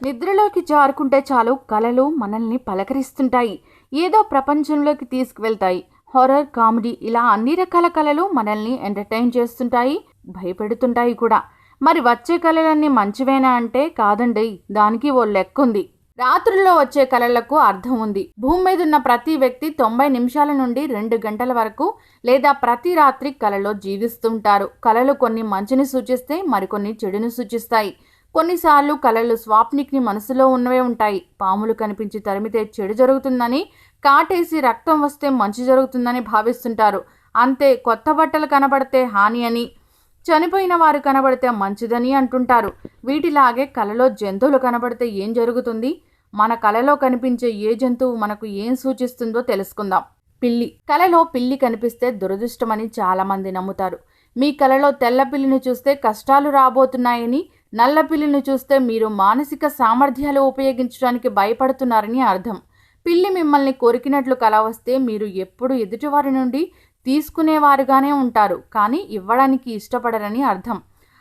నిద్రలోకి జారుకుంటే చాలు కలలు మనల్ని పలకరిస్తుంటాయి, ఏదో ప్రపంచంలోకి తీసుకువెళ్తాయి. హారర్, కామెడీ ఇలా అన్ని రకాల కలలు మనల్ని ఎంటర్టైన్ చేస్తుంటాయి, భయపెడుతుంటాయి కూడా. మరి వచ్చే కలలన్నీ మంచివేనా అంటే కాదండి, దానికి ఓ లెక్కుంది. రాత్రుల్లో వచ్చే కలలకు అర్థం ఉంది. భూమి మీద ఉన్న ప్రతి వ్యక్తి 90 నిమిషాల నుండి 2 గంటల వరకు లేదా ప్రతి రాత్రి కలలో జీవిస్తుంటారు. కలలు కొన్ని మంచిని సూచిస్తే మరికొన్ని చెడుని సూచిస్తాయి. కొన్నిసార్లు కలలు స్వాప్నిక్ని మనసులో ఉన్నవే ఉంటాయి. పాములు కనిపించి తరిమితే చెడు జరుగుతుందని, కాటేసి రక్తం వస్తే మంచి జరుగుతుందని భావిస్తుంటారు. అంతే, కొత్త బట్టలు కనబడితే హాని అని, చనిపోయిన వారు కనబడితే మంచిదని అంటుంటారు. వీటిలాగే కలలో జంతువులు కనబడితే ఏం జరుగుతుంది? మన కలలో కనిపించే ఏ జంతువు మనకు ఏం సూచిస్తుందో తెలుసుకుందాం. పిల్లి. కలలో పిల్లి కనిపిస్తే దురదృష్టమని చాలామంది నమ్ముతారు. మీ కలలో తెల్ల పిల్లిని చూస్తే కష్టాలు రాబోతున్నాయని, నల్ల పిల్లిని చూస్తే మీరు మానసిక సామర్థ్యాలు ఉపయోగించడానికి భయపడుతున్నారని అర్థం. పిల్లి మిమ్మల్ని కొరికినట్లు కల వస్తే మీరు ఎప్పుడు ఎదుటివారి నుండి తీసుకునేవారుగానే ఉంటారు, కానీ ఇవ్వడానికి ఇష్టపడరని అర్థం.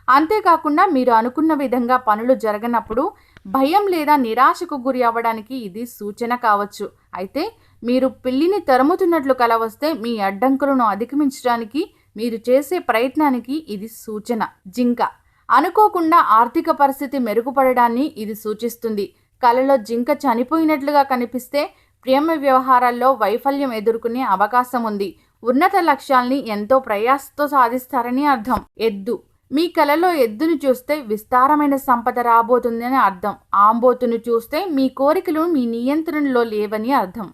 అంతేకాకుండా మీరు అనుకున్న విధంగా పనులు జరగనప్పుడు భయం లేదా నిరాశకు గురి అవ్వడానికి ఇది సూచన కావచ్చు. అయితే మీరు పిల్లిని తరుముతున్నట్లు కల వస్తే మీ అడ్డంకులను అధిగమించడానికి మీరు చేసే ప్రయత్నానికి ఇది సూచన. జింక. అనుకోకుండా ఆర్థిక పరిస్థితి మెరుగుపడడాన్ని ఇది సూచిస్తుంది. కలలో జింక చనిపోయినట్లుగా కనిపిస్తే ప్రేమ వ్యవహారాల్లో వైఫల్యం ఎదుర్కొనే అవకాశం ఉంది. ఉన్నత లక్ష్యాల్ని ఎంతో ప్రయాసతో సాధిస్తారని అర్థం. ఎద్దు. మీ కలలో ఎద్దును చూస్తే విస్తారమైన సంపద రాబోతుందని అర్థం. ఆంబోతును చూస్తే మీ కోరికలు మీ నియంత్రణలో లేవని అర్థం.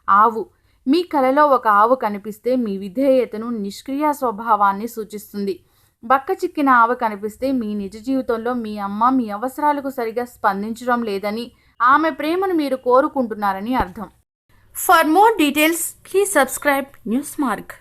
ఆవు. మీ కలలో ఒక ఆవు కనిపిస్తే మీ విధేయతను, నిష్క్రియ స్వభావాన్ని సూచిస్తుంది. బక్క చిక్కిన ఆవు కనిపిస్తే మీ నిజ జీవితంలో మీ అమ్మ మీ అవసరాలకు సరిగా స్పందించడం లేదని, ఆమె ప్రేమను మీరు కోరుకుంటున్నారని అర్థం. For more details please subscribe news Marg.